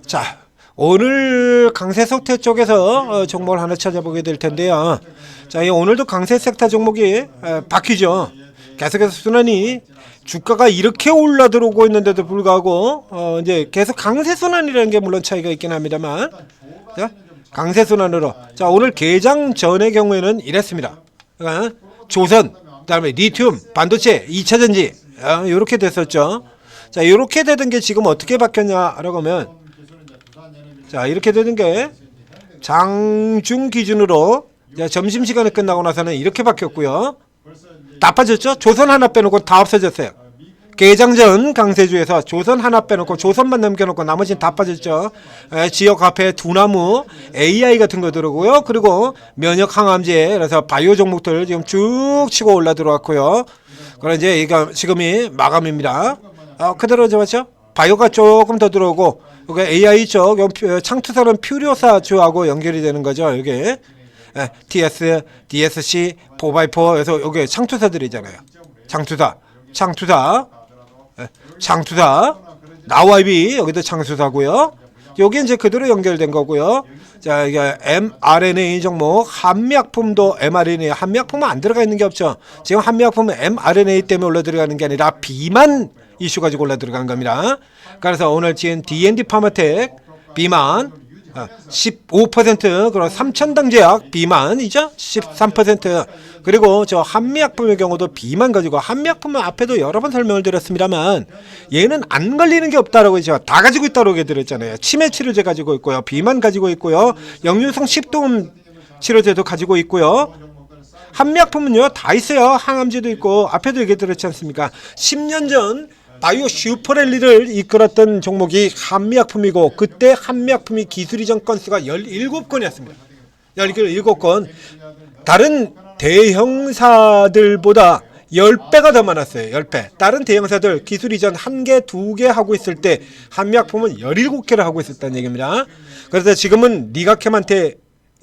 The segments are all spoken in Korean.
자, 오늘 강세 섹터 쪽에서 종목을 하나 찾아보게 될 텐데요. 자, 오늘도 강세 섹터 종목이 바뀌죠. 계속해서 순환이 주가가 이렇게 올라 들어오고 있는데도 불구하고 이제 계속 강세 순환이라는 게 물론 차이가 있긴 합니다만, 자, 강세 순환으로. 자, 오늘 개장 전의 경우에는 이랬습니다. 그러니까 조선, 그다음에 리튬, 반도체, 2차 전지 이렇게 됐었죠. 자, 이렇게 되던 게 지금 어떻게 바뀌었냐라고 하면, 자, 이렇게 되는 게 장중 기준으로 점심시간에 끝나고 나서는 이렇게 바뀌었고요. 다 빠졌죠? 조선 하나 빼놓고 다 없어졌어요. 개장전 강세주에서 조선 하나 빼놓고 조선만 남겨놓고 나머지는 다 빠졌죠. 지역 화폐 두나무, AI 같은 거 들어오고요. 그리고 면역 항암제, 그래서 바이오 종목들 지금 쭉 치고 올라 들어왔고요. 그럼 이제 이거 지금이 마감입니다. 그대로 잡았죠? 바이오가 조금 더 들어오고, 여기 AI 쪽 창투사는 퓨리오사주하고 연결이 되는 거죠. 여기 TS, DSC, 4x4, 그래서 여기 창투사들이잖아요. 창투사, 나와이비 여기도 창투사고요. 여기 이제 그대로 연결된 거고요. 자, 이게 mRNA 종목, 한미약품도 mRNA, 한미약품은 안 들어가 있는 게 없죠. 지금 한미약품은 mRNA 때문에 올라 들어가는 게 아니라 비만 이슈 가지고 올라 들어간 겁니다. 그래서 오늘 지금 D&D 파마텍 비만 15%, 그리고 삼천당제약 비만이죠. 13%. 그리고 저 한미약품의 경우도 비만 가지고, 한미약품은 앞에도 여러 번 설명을 드렸습니다만 얘는 안 걸리는 게 없다라고 했죠. 다 가지고 있다고 드렸잖아요. 치매 치료제 가지고 있고요. 비만 가지고 있고요. 역류성 식도염 치료제도 가지고 있고요. 한미약품은요 다 있어요. 항암제도 있고, 앞에도 얘기 드렸지 않습니까? 10년 전 바이오 슈퍼랠리를 이끌었던 종목이 한미약품이고, 그때 한미약품이 기술 이전 건수가 17건이었습니다. 17건. 다른 대형사들보다 10배가 더 많았어요. 10배. 다른 대형사들 기술 이전 1개, 2개 하고 있을 때 한미약품은 17개를 하고 있었다는 얘기입니다. 그래서 지금은 니가캠한테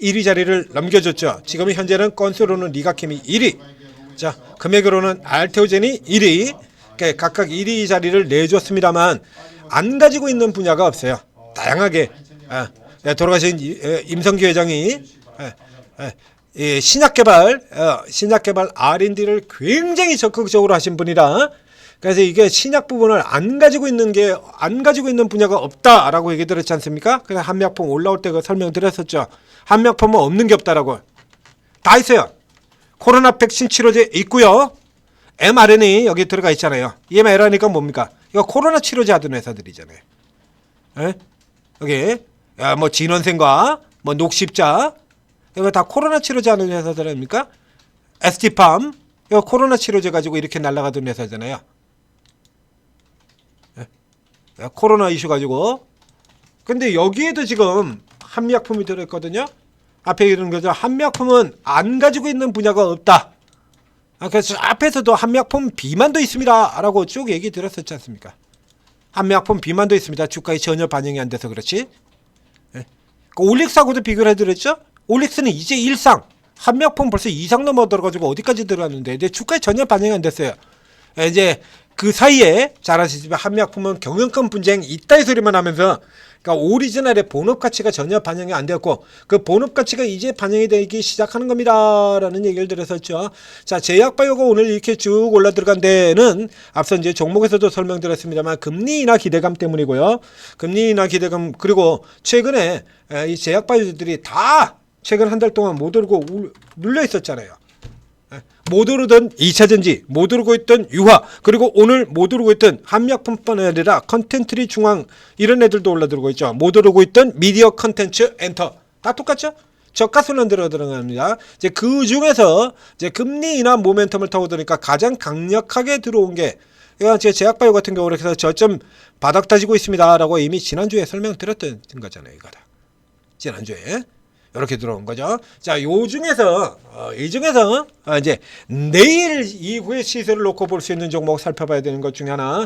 1위 자리를 넘겨줬죠. 지금 현재는 건수로는 니가캠이 1위. 자, 금액으로는 알테오젠이 1위. 각각 1위 자리를 내줬습니다만 안 가지고 있는 분야가 없어요. 다양하게 돌아가신 임성기 회장이 신약개발 R&D를 굉장히 적극적으로 하신 분이라, 그래서 이게 신약 부분을 안 가지고 있는 분야가 없다라고 얘기 들었지 않습니까? 그래서 한미약품 올라올 때 그 설명드렸었죠. 한미약품은 없는 게 없다라고. 다 있어요. 코로나 백신 치료제 있고요. mRNA 여기 들어가 있잖아요. 이 mRNA가 뭡니까? 이거 코로나 치료제 하던 회사들이잖아요. 여기 뭐 진원생과 뭐 녹십자, 이거 다 코로나 치료제 하는 회사들 아닙니까? ST팜 이거 코로나 치료제 가지고 이렇게 날아가던 회사잖아요. 코로나 이슈 가지고. 근데 여기에도 지금 한미약품이 들어있거든요. 앞에 이런 거죠. 한미약품은 안 가지고 있는 분야가 없다. 그래서 앞에서도 한미약품 비만도 있습니다 라고 쭉 얘기 들었었지 않습니까? 한미약품 비만도 있습니다. 주가에 전혀 반영이 안 돼서 그렇지. 올릭스하고도 비교를 해드렸죠. 올릭스는 이제 1상, 한미약품 벌써 2상 넘어 들어가지고 어디까지 들어갔는데, 근데 주가에 전혀 반영이 안 됐어요. 이제 그 사이에 잘 아시지만 한미약품은 경영권 분쟁 있다 이 소리만 하면서, 그러니까 오리지널의 본업 가치가 전혀 반영이 안 되었고, 그 본업 가치가 이제 반영이 되기 시작하는 겁니다 라는 얘기를 드렸었죠. 자, 제약바이오가 오늘 이렇게 쭉 올라 들어간 데는 앞서 이제 종목에서도 설명드렸습니다만 금리 인하 기대감 때문이고요. 금리 인하 기대감, 그리고 최근에 이 제약바이오들이 다 최근 한 달 동안 못 오르고 눌려 있었잖아요. 못 오르던 2차전지, 못 오르고 있던 유화, 그리고 오늘 못 오르고 있던 한미약품뿐 아니라 컨텐츠리 중앙 이런 애들도 올라들고 있죠. 못 오르고 있던 미디어 컨텐츠 엔터 다 똑같죠? 저가순환 들어갑니다. 이제 그 중에서 이제 금리 인하 모멘텀을 타고 드니까 가장 강력하게 들어온 게, 이건 제 제약바이오 같은 경우로 해서 저점 바닥 다지고 있습니다라고 이미 지난주에 설명드렸던 거잖아요. 이거다. 지난주에. 이렇게 들어온 거죠. 자, 요 중에서 이 중에서 이제 내일 이후의 시세를 놓고 볼 수 있는 종목 살펴봐야 되는 것 중에 하나.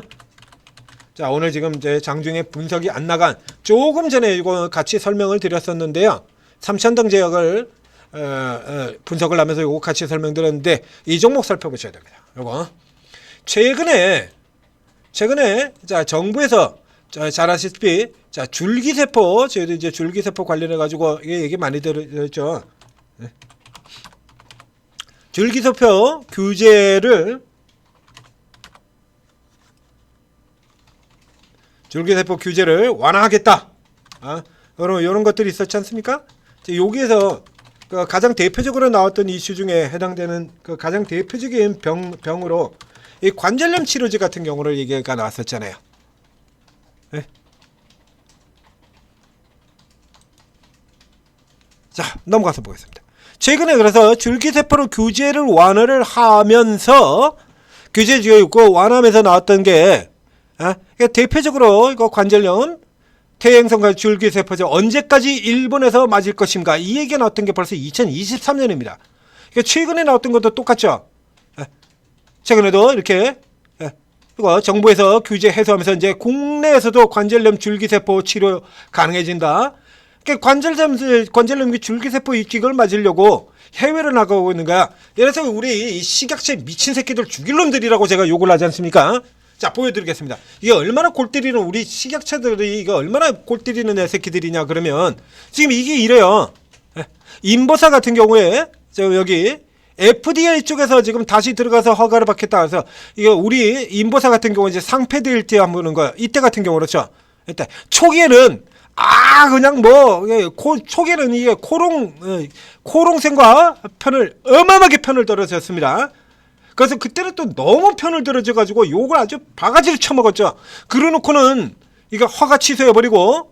자, 오늘 지금 이제 장중에 분석이 안 나간, 조금 전에 이거 같이 설명을 드렸었는데요. 삼천당 제약을 분석을 하면서 이거 같이 설명드렸는데, 이 종목 살펴보셔야 됩니다. 요거 최근에 자, 정부에서 잘 아시다시피 자 줄기세포 저희도 이제 줄기세포 관련해 가지고 얘기 많이 들었죠. 줄기세포 규제를 완화하겠다. 이런 것들이 있었지 않습니까? 여기에서 그 가장 대표적으로 나왔던 이슈 중에 해당되는 그 가장 대표적인 병으로 이 관절염 치료제 같은 경우를 얘기가 나왔었잖아요. 네. 자, 넘어가서 보겠습니다. 최근에 그래서 줄기세포로 규제를 완화를 하면서 완화하면서 나왔던 게 대표적으로 이거 관절염 퇴행성과 줄기세포제 언제까지 일본에서 맞을 것인가 이 얘기가 나왔던 게 벌써 2023년입니다. 최근에 나왔던 것도 똑같죠. 최근에도 이렇게 이거 정부에서 규제 해소하면서 이제 국내에서도 관절염 줄기세포 치료 가능해진다. 관절염 줄기세포 이걸 맞으려고 해외로 나가고 있는 거야. 그래서 우리 이 식약처 미친 새끼들 죽일 놈들이라고 제가 욕을 하지 않습니까? 자, 보여드리겠습니다. 이게 얼마나 골 때리는 우리 식약처들이 이거 얼마나 골 때리는 애 새끼들이냐 그러면 지금 이게 이래요. 인보사 같은 경우에 저 여기 FDA 쪽에서 지금 다시 들어가서 허가를 받겠다 해서 이거 우리 인보사 같은 경우 이제 상패될 때 한번 보는 거야. 이때 같은 경우 그렇죠. 이때 초기에는 그냥 초기에는 이게 코롱생과 어마어마하게 편을 들어줬습니다. 그래서 그때는 또 너무 편을 들어줘 가지고 욕을 아주 바가지를 쳐먹었죠. 그러놓고는 이거 허가 취소해버리고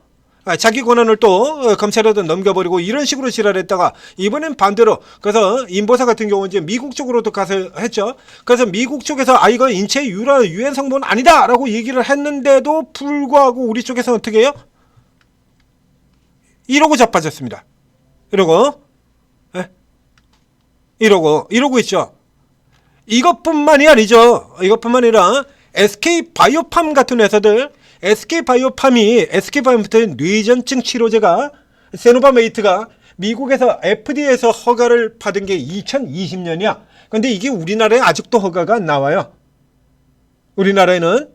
자기 권한을 또 검찰에도 넘겨버리고 이런 식으로 지랄했다가 이번엔 반대로 그래서 인보사 같은 경우는 이제 미국 쪽으로도 가서 했죠. 그래서 미국 쪽에서 이거 인체 유해 성분 아니다라고 얘기를 했는데도 불구하고 우리 쪽에서 어떻게 해요? 이러고 자빠졌습니다. 이러고 있죠. 이것뿐만이 아니죠. 이것뿐만 아니라 SK바이오팜 같은 회사들, SK바이오팜이 뇌전증 치료제가 세노바메이트가 미국에서 FDA에서 허가를 받은 게 2020년이야. 근데 이게 우리나라에 아직도 허가가 안 나와요. 우리나라에는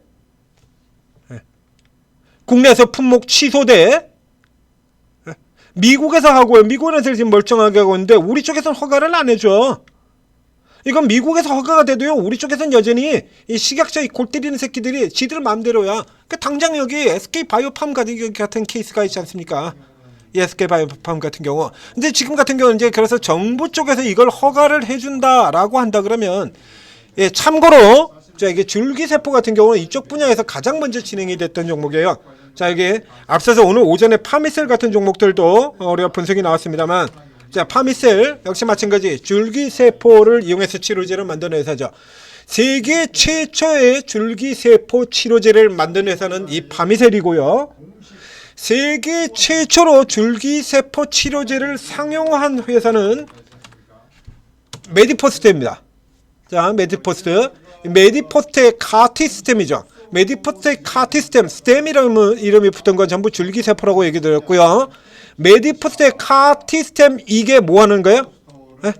국내에서 품목 취소돼 미국에서 하고요. 미국에서 지금 멀쩡하게 하고 있는데 우리 쪽에서는 허가를 안 해줘. 이건 미국에서 허가가 돼도요. 우리 쪽에서는 여전히 이 식약처 골 때리는 새끼들이 지들 마음대로야. 당장 여기 SK바이오팜 같은 케이스가 있지 않습니까? 이 SK바이오팜 같은 경우. 근데 지금 같은 경우는 이제 그래서 정부 쪽에서 이걸 허가를 해준다라고 한다 그러면 참고로 자 이게 줄기세포 같은 경우는 이쪽 분야에서 가장 먼저 진행이 됐던 종목이에요. 자 여기 앞서서 오늘 오전에 파미셀 같은 종목들도 우리가 분석이 나왔습니다만 자 파미셀 역시 마찬가지 줄기세포를 이용해서 치료제를 만든 회사죠. 세계 최초의 줄기세포 치료제를 만든 회사는 이 파미셀이고요. 세계 최초로 줄기세포 치료제를 상용한 회사는 메디포스트입니다. 자 메디포스트의 카티스템이죠. 메디포스트의 카티스템, 스템이라는 이름이 붙은 건 전부 줄기세포라고 얘기 드렸고요. 메디포스트의 카티스템 이게 뭐 하는 거예요?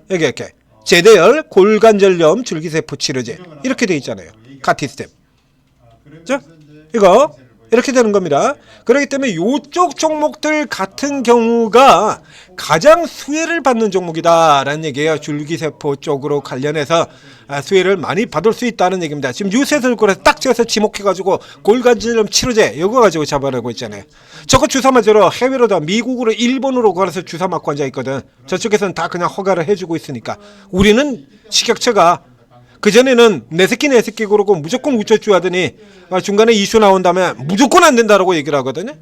여기 이렇게 제대열 골관절염 줄기세포 치료제 이렇게 돼 있잖아요. 카티스템. 자, 이거 이렇게 되는 겁니다. 그렇기 때문에 이쪽 종목들 같은 경우가 가장 수혜를 받는 종목이다라는 얘기예요. 줄기세포 쪽으로 관련해서 수혜를 많이 받을 수 있다는 얘기입니다. 지금 뉴스에서 그래서 딱 찍어서 지목해가지고 골관절염 치료제 이거 가지고 잡아내고 있잖아요. 저거 주사 맞으러 해외로다 미국으로 일본으로 가서 주사 맞고 앉아 있거든. 저쪽에서는 다 그냥 허가를 해주고 있으니까 우리는 식약처가 그전에는 내 새끼 그러고 무조건 우쭈쭈 하더니 중간에 이슈 나온 다음에 무조건 안 된다라고 얘기를 하거든요.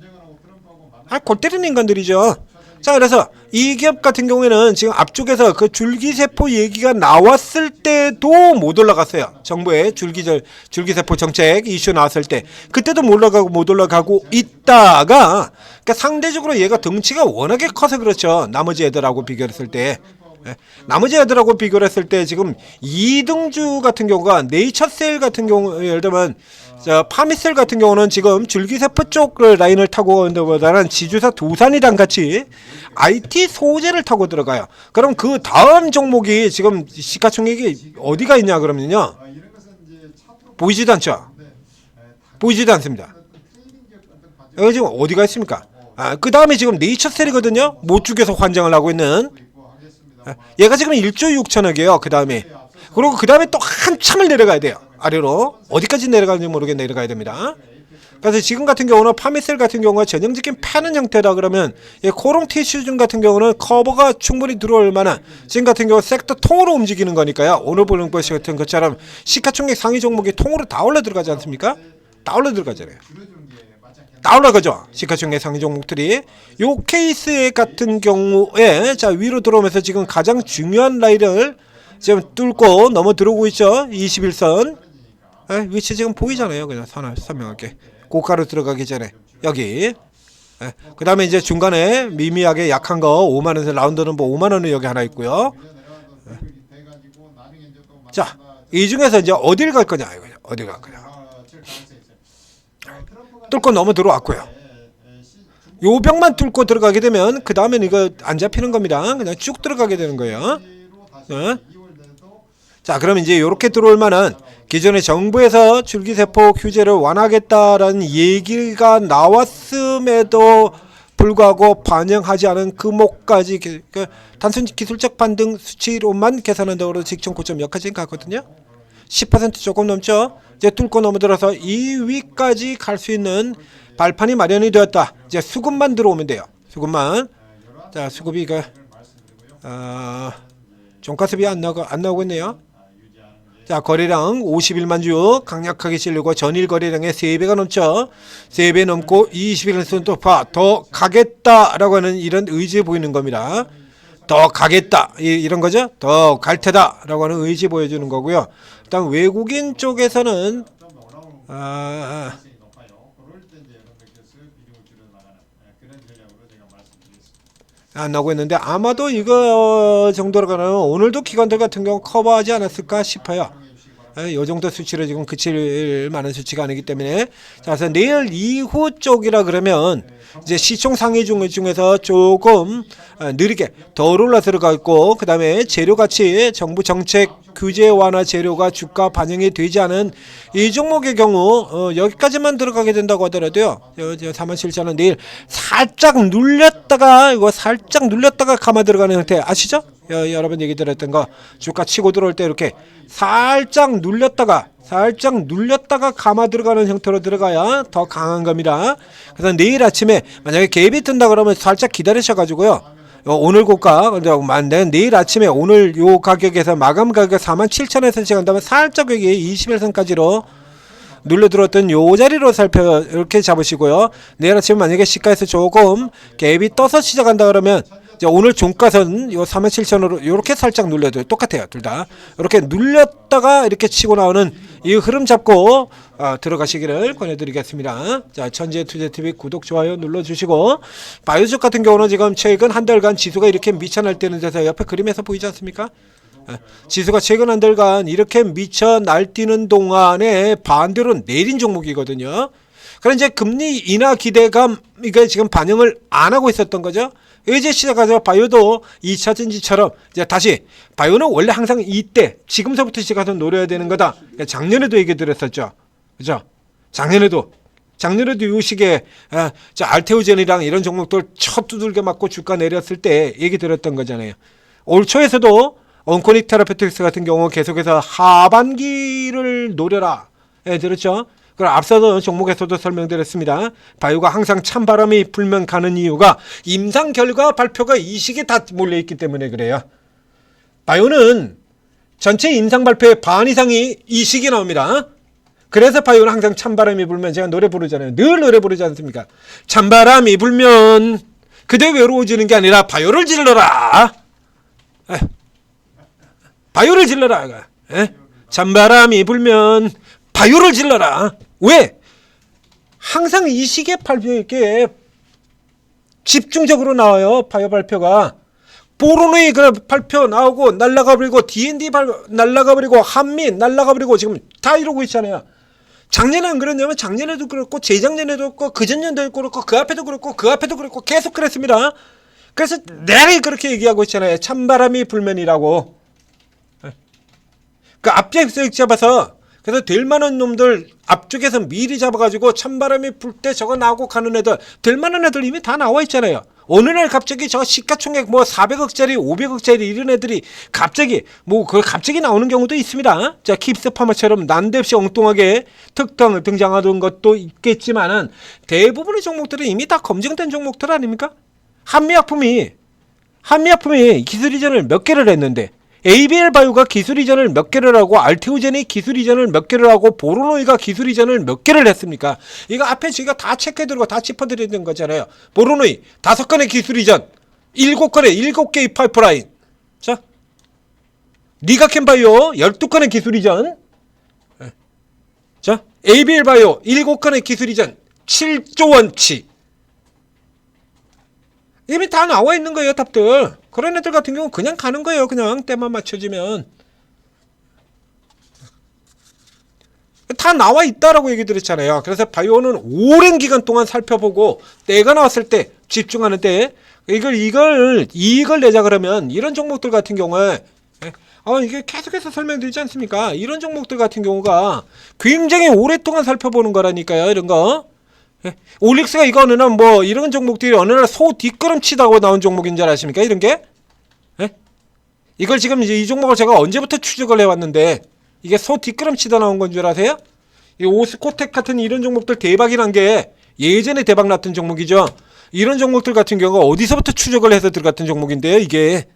골 때리는 인간들이죠. 자 그래서 이 기업 같은 경우에는 지금 앞쪽에서 그 줄기세포 얘기가 나왔을 때도 못 올라갔어요. 정부의 줄기세포 정책 이슈 나왔을 때 그때도 못 올라가고 있다가 그러니까 상대적으로 얘가 덩치가 워낙에 커서 그렇죠. 나머지 애들하고 비교했을 때 나머지 애들하고 비교를 했을 때 지금 2등주 같은 경우가 네이처셀 같은 경우 예를 들면 파미셀 같은 경우는 지금 줄기세포 쪽 라인을 타고 있는 것보다는 지주사 두산이랑 같이 IT 소재를 타고 들어가요. 그럼 그 다음 종목이 지금 시가총액이 어디가 있냐 그러면요 보이지도 않죠. 보이지도 않습니다. 여기 지금 어디가 있습니까? 그 다음에 지금 네이처셀이거든요. 못 죽여서 환장을 하고 있는. 얘가 지금 1조 6천억이에요. 그 다음에. 그리고 그 다음에 또 한참을 내려가야 돼요. 아래로. 어디까지 내려가는지 모르겠네. 내려가야 됩니다. 그래서 지금 같은 경우는 파미셀 같은 경우가 전형적인 패는 형태다 그러면 코롱 티슈준 같은 경우는 커버가 충분히 들어올 만한 지금 같은 경우 섹터 통으로 움직이는 거니까요. 오늘 보는 것이 같은 것처럼 시가총액 상위 종목이 통으로 다 올라 들어가지 않습니까? 다 올라 들어가잖아요. 다 올라가죠. 시가총액 상위 종목들이. 요 케이스 같은 경우에 자 위로 들어오면서 지금 가장 중요한 라인을 지금 뚫고 넘어 들어오고 있죠. 21선. 위치 지금 보이잖아요. 그냥 선명하게. 고가로 들어가기 전에 여기. 그 다음에 이제 중간에 미미하게 약한 거 5만원에서 라운드는 뭐 5만원은 여기 하나 있고요. 자, 이 중에서 이제 어딜 갈 거냐, 어딜 갈 거냐. 뚫고 넘어 들어왔고요. 요 벽만 뚫고 들어가게 되면 그 다음엔 이거 안 잡히는 겁니다. 그냥 쭉 들어가게 되는 거예요. 자, 그럼 이제 이렇게 들어올 만한 기존에 정부에서 줄기세포 규제를 완화하겠다라는 얘기가 나왔음에도 불구하고 반영하지 않은 금목까지 단순 기술적 반등 수치로만 계산한다고 직전 고점 여기까지 가거든요. 10% 조금 넘죠. 이제 뚫고 넘어들어서 2위까지 갈 수 있는 발판이 마련이 되었다. 이제 수급만 들어오면 돼요. 수급만. 자, 수급이 종가습이 안 나오고 있네요. 자, 거래량 51만 주 강력하게 실리고 전일 거래량의 3배가 넘죠. 3배 넘고 21선 돌파 더 가겠다라고 하는 이런 의지 보이는 겁니다. 더 가겠다 이런 거죠. 더 갈 테다라고 하는 의지 보여주는 거고요. 일단 외국인 쪽에서는 안 나오고 있는데 아마도 이거 정도로 가면 오늘도 기관들 같은 경우 커버하지 않았을까 싶어요. 이 정도 수치로 지금 그칠 만한 수치가 아니기 때문에. 자, 그래서 내일 이후 쪽이라 그러면 이제 시총 상위 중에서 조금 느리게 더 올라 들어가 있고, 그 다음에 재료같이 정부 정책 규제 완화 재료가 주가 반영이 되지 않은 이 종목의 경우 여기까지만 들어가게 된다고 하더라도요. 47,000원 내일 살짝 눌렸다가 감아 들어가는 형태 아시죠? 여러분 얘기 들었던 거 주가 치고 들어올 때 이렇게 살짝 눌렸다가 감아 들어가는 형태로 들어가야 더 강한 겁니다. 그래서 내일 아침에 만약에 갭이 뜬다 그러면 살짝 기다리셔가지고요. 오늘 고가 내일 아침에 오늘 요 가격에서 마감 가격 47,000원에서 시작한다면 살짝 여기 21선까지로 눌러들었던 요 자리로 이렇게 잡으시고요. 내일 아침 만약에 시가에서 조금 갭이 떠서 시작한다 그러면 이제 오늘 종가선 요 47,000원으로 이렇게 살짝 눌려도 똑같아요. 둘 다 이렇게 눌렸다가 이렇게 치고 나오는 이 흐름 잡고 들어가시기를 권해드리겠습니다. 자, 천재투자TV 구독 좋아요 눌러주시고, 바이오적 같은 경우는 지금 최근 한 달간 지수가 이렇게 미쳐 날뛰는 데서 옆에 그림에서 보이지 않습니까? 지수가 최근 한 달간 이렇게 미쳐 날뛰는 동안에 반대로 내린 종목이거든요. 그럼 이제 금리 인하 기대감 이게 지금 반영을 안 하고 있었던 거죠. 이제 시작해서 바이오도 2차 전지처럼 이제 다시 바이오는 원래 항상 이때 지금서부터 시작해서 노려야 되는 거다. 작년에도 얘기 드렸었죠. 그죠? 작년에도 이 시기에 알테오젠이랑 이런 종목들 첫 두들겨 맞고 주가 내렸을 때 얘기 드렸던 거잖아요. 올 초에서도 온코닉 테라페틱스 같은 경우 계속해서 하반기를 노려라. 들었죠? 그럼 앞서도 종목에서도 설명드렸습니다. 바이오가 항상 찬바람이 불면 가는 이유가 임상 결과 발표가 이 시기에 다 몰려있기 때문에 그래요. 바이오는 전체 임상 발표의 반 이상이 이 시기에 나옵니다. 그래서 바이오는 항상 찬바람이 불면 제가 노래 부르잖아요. 늘 노래 부르지 않습니까? 찬바람이 불면 그대 외로워지는 게 아니라 바이오를 질러라. 바이오를 질러라. 찬바람이 불면 바이오를 질러라. 왜? 항상 이 시기에 발표에 집중적으로 나와요. 바이오 발표가. 보로노이 발표 나오고 날라가 버리고 D&D 날라가 버리고 한미 날라가 버리고 지금 다 이러고 있잖아요. 작년에 안 그랬냐면 작년에도 그렇고 재작년에도 그렇고 그전년도 그렇고 그 앞에도 그렇고 그 앞에도 그렇고 계속 그랬습니다. 그래서 내가 그렇게 얘기하고 있잖아요. 찬바람이 불면이라고. 그 앞에 쓱 잡아서 그래서 될 만한 놈들 앞쪽에서 미리 잡아가지고 찬바람이 불 때 저거 나오고 가는 애들, 될 만한 애들 이미 다 나와 있잖아요. 어느 날 갑자기 저 시가총액 뭐 400억짜리 500억짜리 이런 애들이 갑자기 뭐 그걸 갑자기 나오는 경우도 있습니다. 자, 킵스 파마처럼 난데없이 엉뚱하게 특등 등장하던 것도 있겠지만은 대부분의 종목들은 이미 다 검증된 종목들 아닙니까? 한미약품이 기술 이전을 몇 개를 했는데, ABL 바이오가 기술 이전을 몇 개를 하고, 알테오젠이 기술 이전을 몇 개를 하고, 보로노이가 기술 이전을 몇 개를 했습니까? 이거 앞에 저희가 다 체크해드리고 다 짚어드리는 거잖아요. 보로노이 5건의 기술 이전, 7개의 파이프라인. 자, 니가켄 바이오 12건의 기술 이전. 자, ABL 바이오 7건의 기술 이전, 7조 원치. 이미 다 나와 있는 거예요, 답들. 그런 애들 같은 경우는 그냥 가는 거예요. 그냥 때만 맞춰지면. 다 나와 있다라고 얘기 드렸잖아요. 그래서 바이오는 오랜 기간 동안 살펴보고 때가 나왔을 때 집중하는데, 이걸 내자 그러면 이런 종목들 같은 경우에 이게 계속해서 설명드리지 않습니까? 이런 종목들 같은 경우가 굉장히 오랫동안 살펴보는 거라니까요. 이런 거. 올릭스가 이거 어느 날 뭐 이런 종목들이 어느 날 소 뒷걸음치다고 나온 종목인 줄 아십니까? 이런 게? 이걸 지금 이제 이 종목을 제가 언제부터 추적을 해왔는데 이게 소 뒷걸음치다 나온 건 줄 아세요? 이 오스코텍 같은 이런 종목들 대박이 난 게 예전에 대박 났던 종목이죠. 이런 종목들 같은 경우가 어디서부터 추적을 해서 들어갔던 종목인데요, 이게.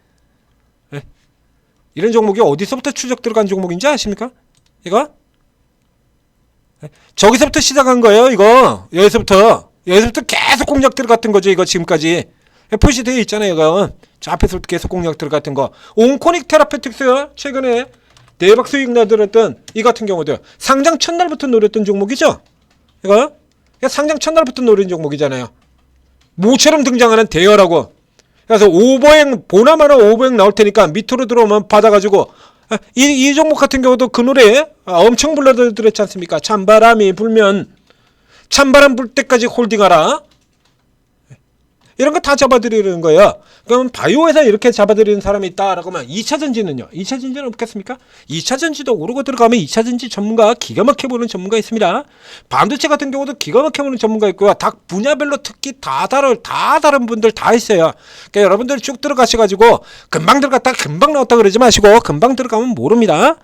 이런 종목이 어디서부터 추적 들어간 종목인지 아십니까? 이거? 저기서부터 시작한 거예요, 이거. 여기서부터 계속 공략 들어갔던 거죠, 이거 지금까지. 표시되어 있잖아요, 이거. 저 앞에서부터 계속 공략 들어갔던 거. 온코닉 테라페틱스 최근에 대박 수익 나들었던 이 같은 경우도 상장 첫날부터 노렸던 종목이죠, 이거. 상장 첫날부터 노린 종목이잖아요. 모처럼 등장하는 대여라고. 그래서 오버행 보나마나 오버행 나올 테니까 밑으로 들어오면 받아가지고, 이 종목 같은 경우도 그 노래 엄청 불러들었지 않습니까? 찬바람이 불면 찬바람 불 때까지 홀딩하라. 이런 거 다 잡아드리는 거예요. 그럼 바이오에서 이렇게 잡아드리는 사람이 있다라고 하면 2차전지는요? 2차전지는 없겠습니까? 2차전지도 오르고 들어가면 2차전지 전문가 기가 막혀보는 전문가 있습니다. 반도체 같은 경우도 기가 막혀보는 전문가 있고요. 각 분야별로 특히 다 다른 분들 다 있어요. 그러니까 여러분들 쭉 들어가셔가지고 금방 들어갔다 금방 나왔다 그러지 마시고, 금방 들어가면 모릅니다.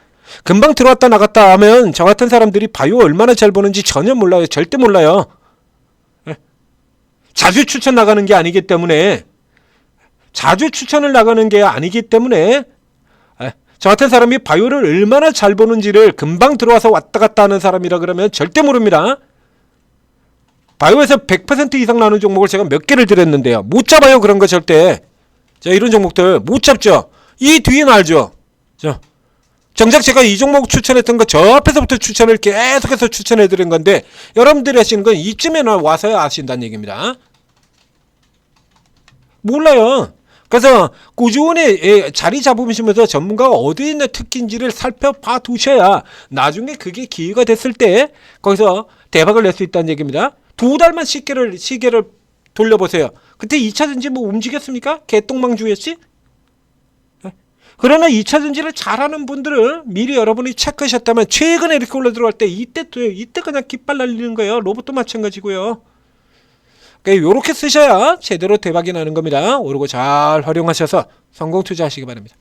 금방 들어왔다 나갔다 하면 저 같은 사람들이 바이오 얼마나 잘 보는지 전혀 몰라요. 절대 몰라요. 자주 추천 나가는 게 아니기 때문에, 저 같은 사람이 바이오를 얼마나 잘 보는지를 금방 들어와서 왔다 갔다 하는 사람이라 그러면 절대 모릅니다. 바이오에서 100% 이상 나오는 종목을 제가 몇 개를 드렸는데요. 못 잡아요, 그런 거 절대. 자, 이런 종목들 못 잡죠. 이 뒤엔 알죠. 자, 정작 제가 이 종목 추천했던 거 저 앞에서부터 추천을 계속해서 추천해드린 건데, 여러분들이 하시는 건 이쯤에 와서야 아신다는 얘기입니다. 몰라요. 그래서 꾸준히 자리 잡으시면서 전문가가 어디에 있는 특기인지를 살펴봐 두셔야 나중에 그게 기회가 됐을 때 거기서 대박을 낼 수 있다는 얘기입니다. 2달만 시계를 돌려보세요. 그때 2차전지 뭐 움직였습니까? 개똥망주였지? 그러나 2차전지를 잘하는 분들을 미리 여러분이 체크하셨다면 최근에 이렇게 올라 들어갈 때 이때 그냥 깃발 날리는 거예요. 로봇도 마찬가지고요. 그러니까 이렇게 쓰셔야 제대로 대박이 나는 겁니다. 오르고 잘 활용하셔서 성공 투자하시기 바랍니다.